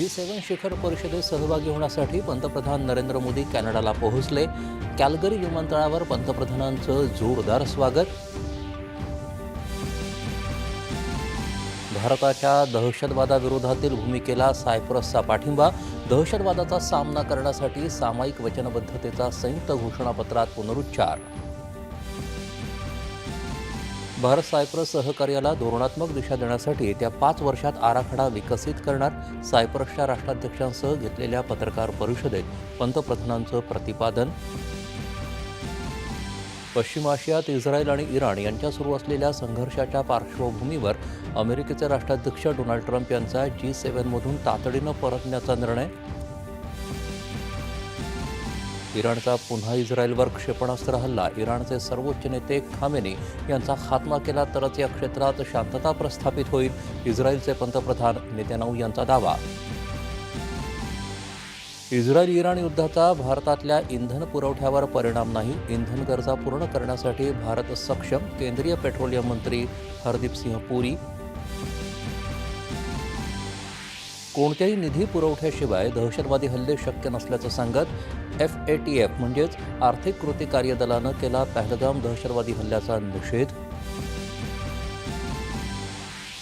G7 शिखर परिषदेत सहभागी होण्यासाठी पंतप्रधान नरेंद्र मोदी कॅनडाला पोहोचले. कॅल्गरी विमानतळावर पंतप्रधानांचं जोरदार स्वागत. भारताच्या दहशतवादाविरोधातील भूमिकेला सायप्रसचा पाठिंबा. दहशतवादाचा सामना करण्यासाठी सामायिक वचनबद्धतेचा संयुक्त घोषणापत्रात पुनरुच्चार. भारत सायप्रस सहकार्याला धोरणात्मक दिशा देण्यासाठी येत्या 5 वर्षात आराखडा विकसित करणार. सायप्रसच्या राष्ट्राध्यक्षांसह घेतलेल्या पत्रकार परिषदेत पंतप्रधानांचं प्रतिपादन. पश्चिम आशियात इस्रायल आणि इराण यांच्या सुरू असलेल्या संघर्षाच्या पार्श्वभूमीवर अमेरिकेचे राष्ट्राध्यक्ष डोनाल्ड ट्रम्प यांचा G7मधून तातडीनं परतण्याचा निर्णय. इराणचा पुन्हा इस्रायलवर क्षेपणास्त्र हल्ला. इराणचे सर्वोच्च नेते खामेनी यांचा खात्मा केला तरच या क्षेत्रात शांतता प्रस्थापित होईल. इस्रायलचे पंतप्रधान नेतन्याहू यांचा दावा. इस्रायल इराण युद्धाचा भारतातल्या इंधन पुरवठ्यावर परिणाम नाही. इंधन गरजा पूर्ण करण्यासाठी भारत सक्षम. केंद्रीय पेट्रोलियम मंत्री हरदीप सिंह पुरी. कोणत्याही निधी पुरवठ्याशिवाय दहशतवादी हल्ले शक्य नसल्याचं सांगत FATF म्हणजेच आर्थिक कृती कार्यदलानं केला पहलगाम दहशतवादी हल्ल्याचा निषेध.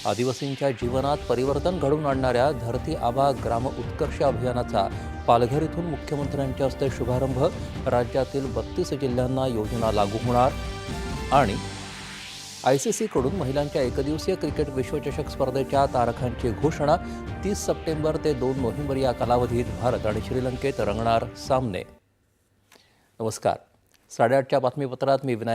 आदिवासींच्या जीवनात परिवर्तन घडवून आणणाऱ्या धरती आबा ग्राम उत्कर्ष अभियानाचा पालघर इथून मुख्यमंत्र्यांच्या हस्ते शुभारंभ. राज्यातील 32 जिल्ह्यांना योजना लागू होणार. आणि ICCकडून महिलांच्या एकदिवसीय क्रिकेट विश्वचषक स्पर्धेच्या तारखांची घोषणा. 30 सप्टेंबर ते 2 नोव्हेंबर या कालावधीत भारत आणि श्रीलंकेत रंगणार सामने. नमस्कार. 8:30च्या बातमीपत्रात मी विनायक